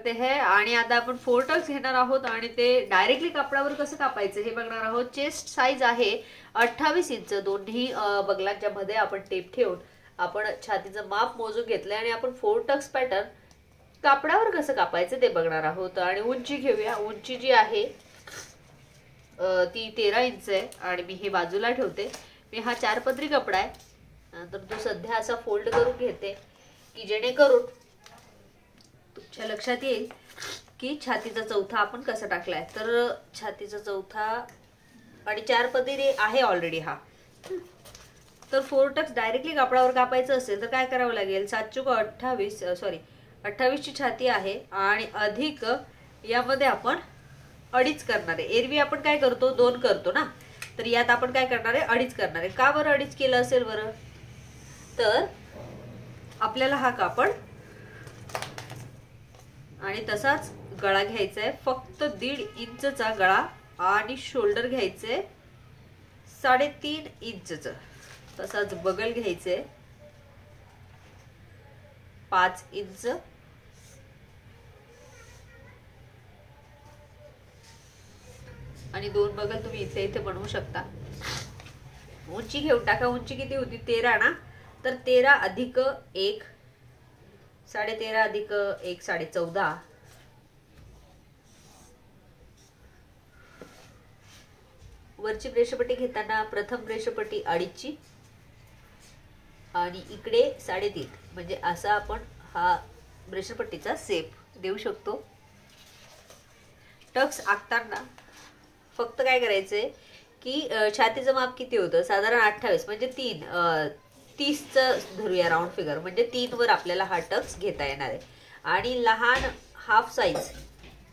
करते हैं आणि आता आपण 4 टक्स घेणार आहोत आणि ते डायरेक्टली कापडावर कसं कापायचं हे बघणार आहोत. चेस्ट साईज आहे 28 इंच. दोन्ही बगलांच्या मध्ये आपण टेप ठेवून आपण छातीचं माप मोजून घेतलंय आणि आपण 4 टक्स पॅटर्न कापडावर कसं कापायचं ते बघणार आहोत. आणि उंची घेऊया. उंची जी आहे ती 13 इंच आहे आणि मी हे बाजूला ठेवते. मी हा 4 पदरी कपडा आहे तर तो सध्या असा फोल्ड करून घेते की जेणेकरून तुमच्या लक्षात येईल की छातीचा चौथा आपण कसा टाकलाय. तर छातीचा चौथा आणि 4 पदरी आहे ऑलरेडी हा. तर 4 टक्स डायरेक्टली कापडावर कापायचं असेल तर काय करावं लागेल. 28 ची छाती आहे आणि अधिक यामध्ये आपण अडीच करणार आहे. एरवी आपण काय करतो 2 करतो ना, तर यात आपण काय करणार आहे अडीच करणार आहे. का बरं अडीच केलं असेल बरं, तर आपल्याला हा कापड आणि तसाच गळा घ्यायचा आहे. फक्त 1.5 इंचचा गळा आणि शोल्डर घ्यायचे 3.5 इंचचं. तसाच बगल घ्यायचे 5 इंच आणि 2 बगल तुम्ही इथे इथे बनवू शकता. उंची घेऊन टाका. उंची किती होती 13 ना, तर 13 अधिक 1 13.5 अधिक 1 14.5. वरची ब्रेशपट्टी घेताना प्रथम ब्रेशपट्टी 2.5ची आणि इकडे 3.5 म्हणजे असा आपण हा ब्रेशपट्टीचा सेप देऊ शकतो. टक्स आखताना फक्त काय करायचंय की छातीचं माप किती होतं साधारण 28 म्हणजे 30चं धरूया राऊंड फिगर, म्हणजे 3 वर आपल्याला हा टक्स घेता येणार आहे. आणि लहान हाफ साईज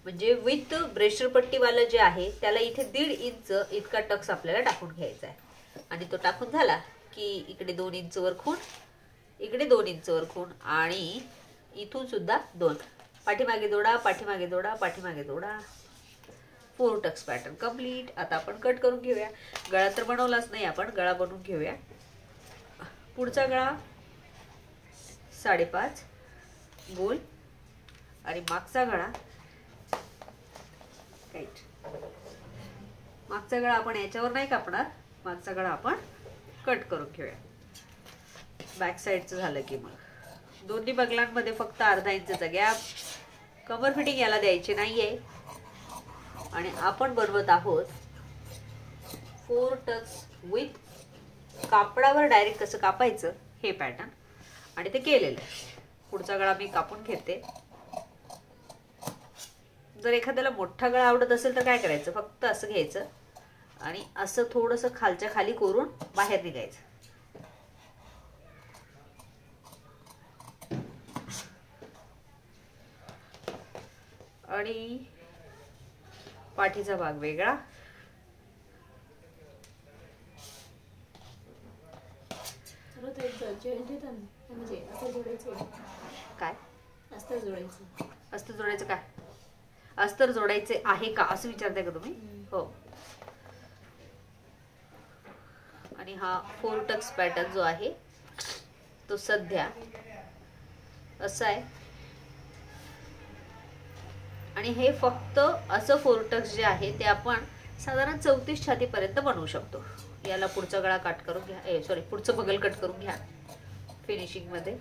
म्हणजे विथ ब्रेशरपट्टीवालं जे आहे त्याला इथे 1.5 इंच इतका टक्स आपल्याला टाकून घ्यायचा आहे. आणि तो टाकून झाला की इकडे 2 इंच वर खूण, इकडे 2 इंच वर खूण आणि इथून सुद्धा 2. पाठीमागे जोडा, पाठीमागे जोडा, पाठीमागे जोडा. 4 टक्स पॅटर्न कंप्लीट. आता आपण कट करून घेऊया. गळा तर बनवलाच नाही आपण, गळा बनवून घेऊया. पुढचा गळा 5.5 गोल आणि मागचा गळा राईट. मागचा गळा आपण याच्यावर नाही कापणार, मागचा गळा आपण कट करून घेऊया. बॅक साईडचं झालं की मग दोन्ही बगलांमध्ये फक्त अर्धा इंचचा गॅप. कमर फिटिंग याला द्यायची नाहीये आणि आपण बनवत आहोत 4 टक्स विथ कापडावर डायरेक्ट कसं कापायचं हे पॅटर्न आणि ते केलेलं आहे. पुढचा गळा मी कापून घेते. जर एखाद्याला मोठा गळा आवडत असेल तर काय करायचं, फक्त असं घ्यायचं आणि असं थोडंसं खालच्या खाली करून बाहेर निघायचं. आणि पाठीचा भाग वेगळा. काय अस्तर जोडायचं काय, अस्तर जोडायचे आहे का असं विचारताय का तुम्ही. हो. आणि हा 4 टक्स पॅटर्न जो आहे तो सध्या असा आहे आणि हे फक्त असं 4 टक्स जे आहे ते आपण साधारण 34 छातीपर्यंत बनवू शकतो. याला पुढचा गळा कट करून घ्या, पुढचं बगल कट करून घ्या फिनिशिंग मध्ये.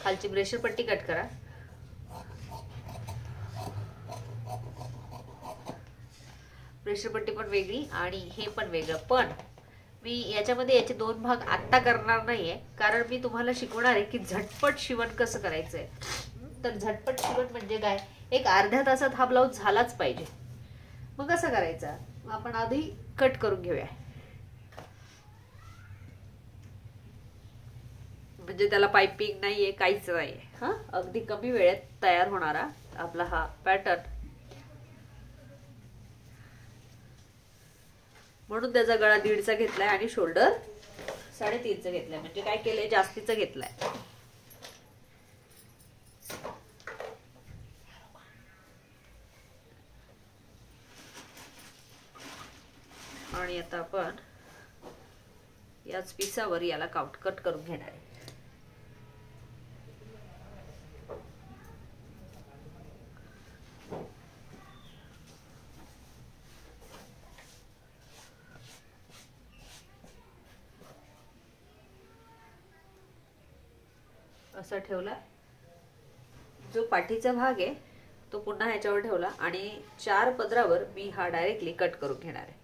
खालची ब्रेशर पट्टी कट करा. ब्रेशर पट्टी पण वेगळी आणि हे पण वेगळं. पण मी याच्यामध्ये याचे 2 भाग आत्ता करणार नाहीये कारण मी तुम्हाला शिकवणार आहे की झटपट शिवण कसं करायचंय. तर झटपट शिवण म्हणजे काय, एक अर्ध्या तासात हा ब्लाऊज झालाच पाहिजे. मग कसं करायचा, आपण आधी कट करून घेऊया. म्हणजे त्याला पाइपिंग नाहीये, काहीच नाहीये. हा अगदी कमी वेळेत तयार होणारा आपला हा पॅटर्न. म्हणून त्याचा गळा 1.5चा घेतलाय आणि शोल्डर 3.5चा घेतलाय. म्हणजे काय केलंय, जास्तीचा घेतलाय. आणि आता आपण याच पिसावर याला कट करून घेणार आहे. असा ठेवला. जो पाठीचा भाग आहे तो पुन्हा ह्याच्यावर ठेवला आणि 4 पदरावर मी हा डायरेक्टली कट करून घेणार आहे.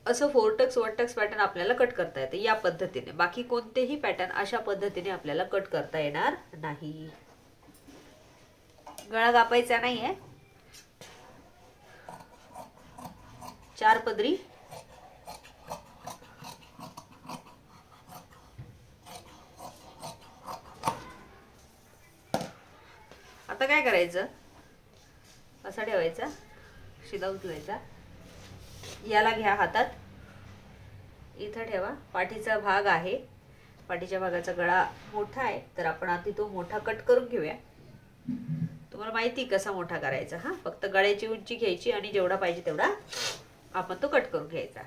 असं 4 टक्स 1 टक्स पॅटर्न आपल्याला कट करता येते या पद्धतीने. बाकी कोणतेही पॅटर्न अशा पद्धतीने आपल्याला कट करता येणार नाही. गळा कापायचा नाहीये. 4 पदरी आता काय करायचं, असा ठेवायचा, शिदा उचलायचा, याला घ्या हातात, इथं ठेवा. पाठीचा भाग आहे, पाठीच्या भागाचा गळा मोठा आहे तर आपण आधी तो मोठा कट करून घेऊया. तुम्हाला माहिती कसा मोठा करायचा. हा फक्त गळ्याची उंची घ्यायची आणि जेवढा पाहिजे तेवढा आपण तो कट करून घ्यायचा.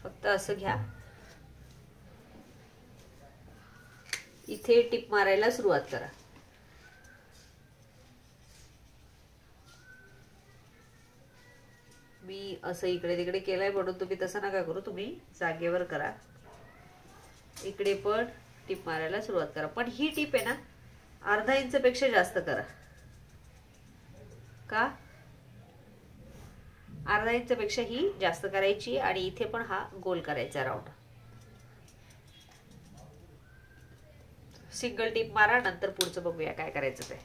फक्त असं घ्या. इथे टिप मारायला सुरुवात करा. मी असं इकडे तिकडे केलंय म्हणून तुम्ही तसं नका करू, तुम्ही जागेवर करा. इकडे पण टिप मारायला सुरुवात करा. पण ही टिप आहे ना अर्धा इंच पेक्षा जास्त करा. का? अर्धा इंच पेक्षा ही जास्त करायची आणि इथे पण हा गोल करायचा राऊंड. सिंगल टिप मारा, नंतर पुढचं बघूया काय करायचं ते.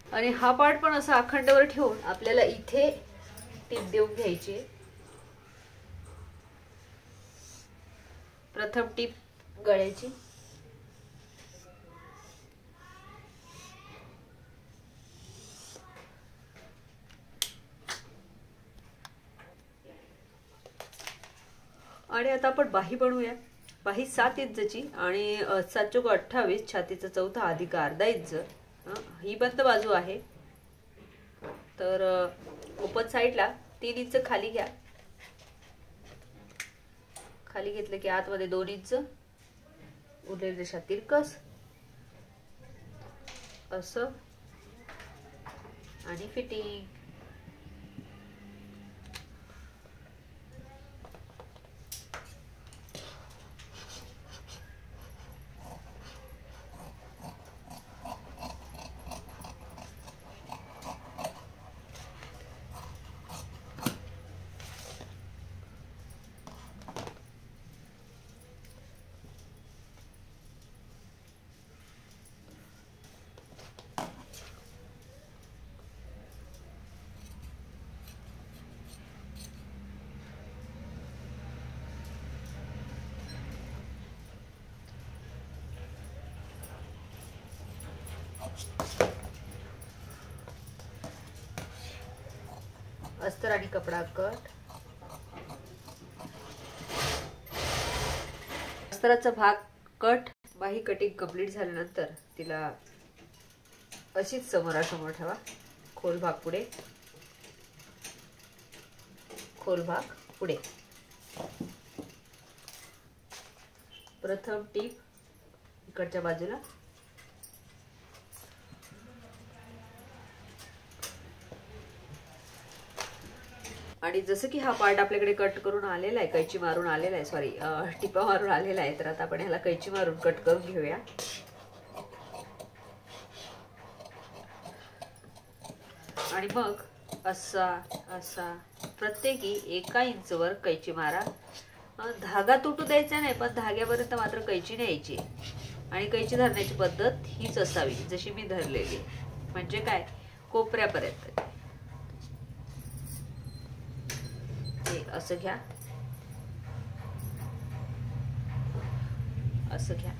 आणि हा पार्ट पण असा अखंडवर ठेवून आपल्याला इथे टिप देऊन घ्यायची. प्रथम टिप गळ्याची, आणि आता आपण बाही बनवूया. बाही 7 इंचची आणि 7 चौक 28, छातीचा चौथा अधिक अर्धा इंच. ही बंद बाजू आहे तर ओपन साइडला 3 इंच खाली घ्या. खाली घेतलं की आतमध्ये 2 इंच, उरलेली रेषा तिरकस असं आणि फिटिंग. अस्तर आणि कपडा कट. अस्तराचा भाग कट. बाही कटिंग कंप्लीट झाल्यानंतर तिला अशीच समोरासमोर ठेवा. खोल भाग पुढे, खोल भाग पुढे. प्रथम टीप इकडच्या बाजूला, आणि जसं की हा पार्ट आपल्याकडे कट करून आलेला आहे, कैची मारून आलेला आहे, सॉरी टिपा मारून आलेला आहे, तर आता आपण ह्याला कैची मारून कट करून घेऊया. आणि मग असा असा प्रत्येकी 1 इंचवर कैची मारा. धागा तुटू द्यायचा नाही, पण धाग्यापर्यंत मात्र कैची न्यायची. आणि कैची धरण्याची पद्धत हीच असावी जशी मी धरलेली, म्हणजे काय, कोपऱ्यापर्यंत. असं घ्या, असं घ्या.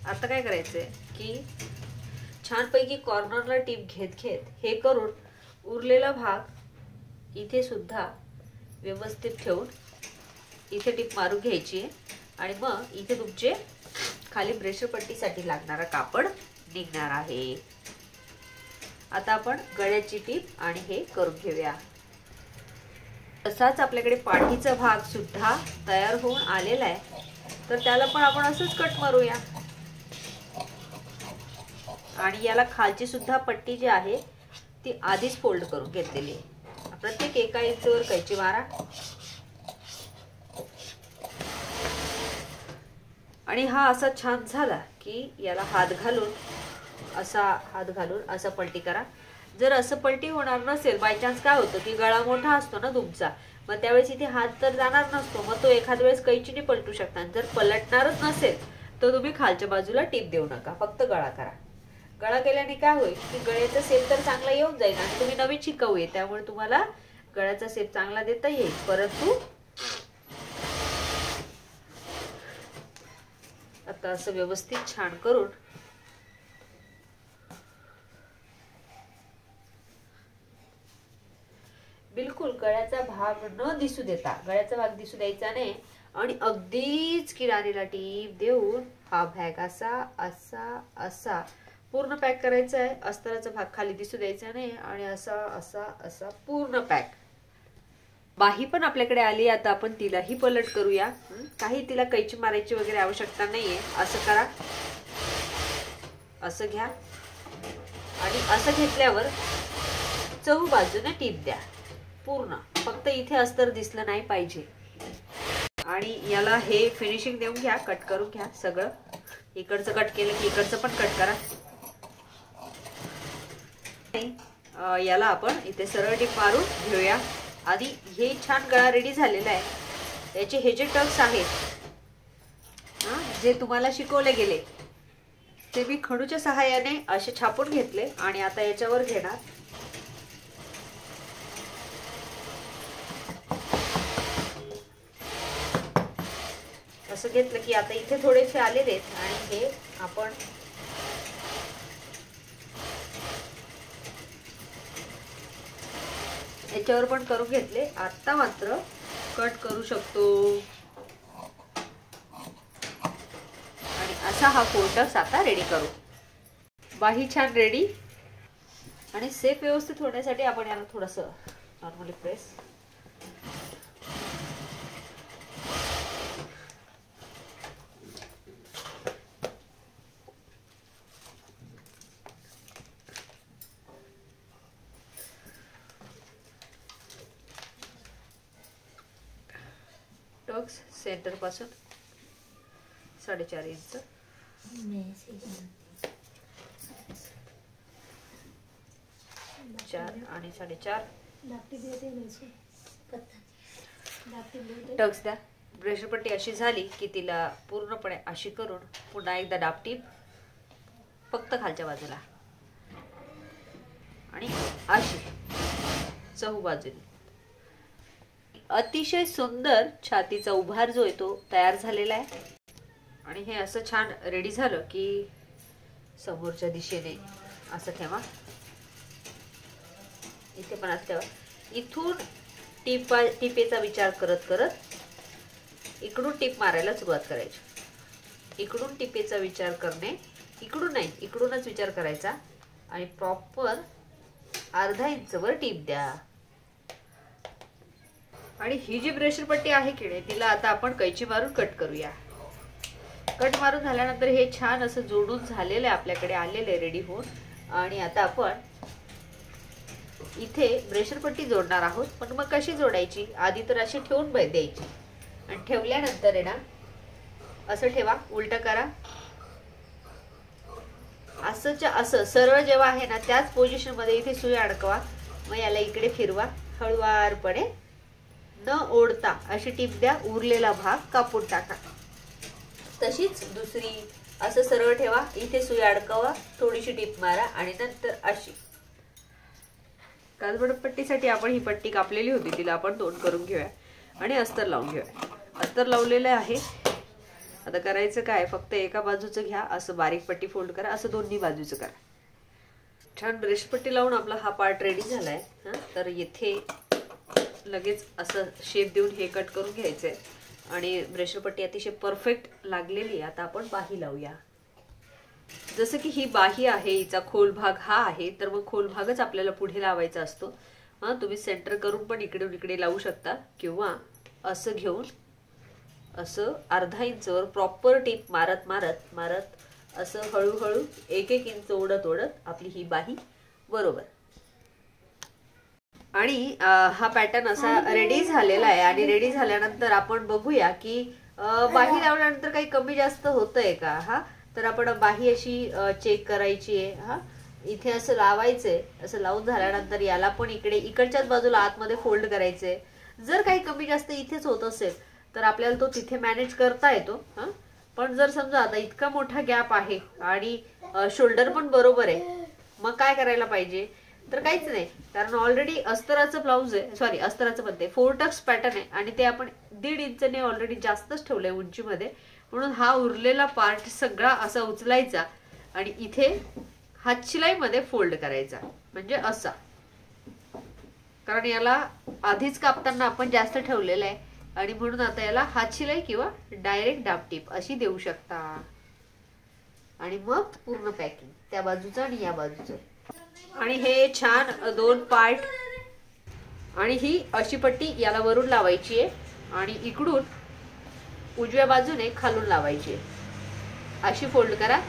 आता काय करायचंय की छानपैकी कॉर्नरला टीप घेत घेत हे करून उरलेला भाग इथे सुद्धा व्यवस्थित ठेवून इथे टिप मारून घ्यायची आहे आणि मग इथे तुमचे खाली ब्रेशर पट्टीसाठी लागणारा कापड निघणार आहे. आता आपण गळ्याची टीप आणि हे करून घेऊया. तसाच आपल्याकडे पाठीचा भाग सुद्धा तयार होऊन आलेला आहे, तर त्याला पण आपण असंच कट मारूया. आणि याला खालची सुद्धा पट्टी जी आहे ती आधीच फोल्ड करून घेतलेली आहे. प्रत्येक एका इंचवर कैची मारा आणि हा असा छान झाला की याला हात घालून असा पलटी करा. जर असं पलटी होणार नसेल, बाय चान्स काय होतं की गळा मोठा असतो ना तुमचा, मग त्यावेळेस इथे हात तर जाणार नसतो, मग तो एखाद वेळेस कैचीने पलटू शकता. जर पलटणारच नसेल तर तुम्ही खालच्या बाजूला टीप देऊ नका, फक्त गळा करा. गळा केल्याने काय होईल की गळ्याचा सेप तर चांगला येऊन जाईल आणि तुम्ही नवीन शिकाऊ आहे, त्यामुळे तुम्हाला गळ्याचा सेप चांगला देता येईल. परंतु आता असं व्यवस्थित छान करून बिलकुल गळ्याचा भाग न दिसू देता, गळ्याचा भाग दिसू द्यायचा नाही आणि अगदीच किनारीला टीप देऊन हा बॅग असा असा असा पूर्ण पॅक करायचा आहे. अस्तराचा भाग खाली दिसू द्यायचा नाही आणि असा असा असा पूर्ण पॅक. बाही पण आपल्याकडे आली, आता आपण तिलाही पलट करूया. काही तिला कैची मारायची वगैरे आवश्यकता नाहीये. असं करा, असं घ्या आणि असं घेतल्यावर चहू बाजूने टीप द्या पूर्ण. फक्त इथे अस्तर दिसलं नाही पाहिजे. आणि याला हे फिनिशिंग देऊन घ्या, कट करून घ्या सगळं. इकडचं कट केलं की इकडचं पण कट करा. याला आपण इथे सरळ टीप मारून घेऊया. आधी हे छान गळा रेडी झालेला आहे. याचे हे जे टक्स आहेत जे तुम्हाला शिकवले गेले ते मी खडूच्या सहाय्याने असे छापून घेतले आणि आता याच्यावर घेणार. असं घेतलं की आता इथे थोडेसे आलेले आहेत आणि हे आपण याच्यावर पण करून घेतले. आता मात्र कट करू शकतो आणि असा हा फोल्डर्स आता रेडी करू. बाही छान रेडी आणि सेफ व्यवस्थित होण्यासाठी आपण याला थोडस नॉर्मली प्रेस. टक्स सेंटर पासून 4.5 इंच, 4 आणि 4.5 टक्स द्या. ब्रेशर पट्टी अशी झाली की तिला पूर्णपणे अशी करून पुन्हा एकदा दाबटीप फक्त खालच्या बाजूला आणि अशी चहू बाजूने. अतिशय सुंदर छातीचा उभार जो आहे तो तयार झालेला आहे. आणि हे असं छान रेडी झालं की समोरच्या दिशेने असं ठेवा. इथे पण असं ठेवा. इथून टिपेचा विचार करत करत इकडून टिप मारायला सुरुवात करायची. इकडून टिपेचा विचार करणे, इकडून नाही इकडूनच विचार करायचा आणि प्रॉपर अर्धा इंचवर टिप द्या. आणि ही जी ब्रेशर पट्टी आहे की नाही तिला आता आपण कैची मारून कट करूया. कट मारून झाल्यानंतर हे छान असं जोडून झालेलं आहे, आपल्याकडे आलेलं आहे रेडी होऊन. आणि आता आपण इथे ब्रेशर पट्टी जोडणार आहोत. पण मग कशी जोडायची, आधी तर अशी ठेवून द्यायची आणि ठेवल्यानंतर आहे ना असं ठेवा, उलट करा. असंच्या असं सरळ जेव्हा आहे ना त्याच पोझिशन मध्ये इथे सुई अडकवा. मग याला इकडे फिरवा, हळुवारपणे न ओढता अशी टीप द्या. उरलेला भाग कापून टाका. तशीच दुसरी असं सरळ ठेवा, इथे सुई अडकवा, थोडीशी टीप मारा आणि नंतर अशी. काजबड पट्टीसाठी आपण ही पट्टी कापलेली होती तिला आपण तोंड करून घेऊया आणि अस्तर लावून घेऊया. अस्तर लावलेलं आहे. आता करायचं काय, फक्त एका बाजूचं घ्या, असं बारीक पट्टी फोल्ड करा, असं दोन्ही बाजूचं करा. छान ब्रेश पट्टी लावून आपला हा पार्ट रेडी झालाय. तर येथे लगेच असं शेप देऊन हे कट करून घ्यायचंय. आणि ब्रेशर पट्टी अतिशय परफेक्ट लागलेली आहे. आता आपण बाही लावूया. जसं की ही बाही आहे, हिचा खोल भाग हा आहे, तर मग खोल भागच आपल्याला पुढे लावायचा असतो. तुम्ही सेंटर करून पण इकडून इकडे लावू शकता किंवा असं घेऊन असं अर्धा इंचवर प्रॉपर टीप मारत मारत मारत असं हळूहळू 1-1 इंच ओढत ओढत आपली ही बाही बरोबर. आणि हा पॅटर्न असा रेडी झालेला आहे. आणि रेडी झाल्यानंतर आपण बघूया की बाही लावल्यानंतर काही कमी जास्त होतंय का. तर आपण बाही अशी चेक करायची आहे. इथे असं लावायचंय. असं लावून झाल्यानंतर याला पण इकडच्याच बाजूला आतमध्ये फोल्ड करायचंय. जर काही कमी जास्त इथेच होत असेल तर आपल्याला तो तिथे मॅनेज करता येतो. पण जर समजा आता इतका मोठा गॅप आहे आणि शोल्डर पण बरोबर आहे, मग काय करायला पाहिजे. तर काहीच नाही, कारण ऑलरेडी अस्तराचं ब्लाऊज आहे, सॉरी अस्तराचं म्हणते, 4 टक्स पॅटर्न आहे आणि ते आपण 1.5 इंचने ऑलरेडी जास्तच ठेवलंय उंचीमध्ये. म्हणून हा उरलेला पार्ट सगळा असा उचलायचा आणि इथे हात शिलाईमध्ये फोल्ड करायचा, म्हणजे असा. कारण याला आधीच कापताना आपण जास्त ठेवलेलं आहे आणि म्हणून आता याला हात शिलाई किंवा डायरेक्ट दाबटीप अशी देऊ शकता. आणि मग पूर्ण पॅकिंग त्या बाजूचं आणि या बाजूचं. आणि हे छान 2 पार्ट. आणि ही अशी पट्टी याला वरून लावायची आहे आणि इकडून उजव्या बाजूने खालून लावायची आहे. अशी फोल्ड करा,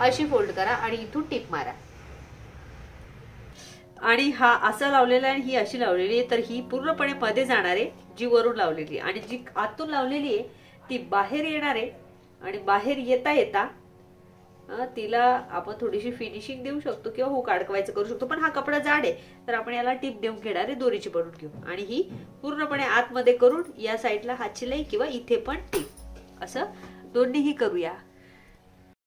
अशी फोल्ड करा आणि इथून टिप मारा. आणि हा असा लावलेला आहे, ही अशी लावलेली आहे. तर ही पूर्णपणे मध्ये जाणार आहे जी वरून लावलेली, आणि जी आतून लावलेली आहे ती बाहेर येणार आहे. आणि बाहेर येता येता तिला आपण थोडीशी फिनिशिंग देऊ शकतो किंवा हुक अडकवायचं करू शकतो. पण हा कपडा जाड आहे तर आपण याला टिप देऊन घेणार आहे, दोरीची पडून घेऊ. आणि ही पूर्णपणे आतमध्ये करून या साईडला हात शिलाई किंवा इथे पण टिप, असं दोन्हीही करूया.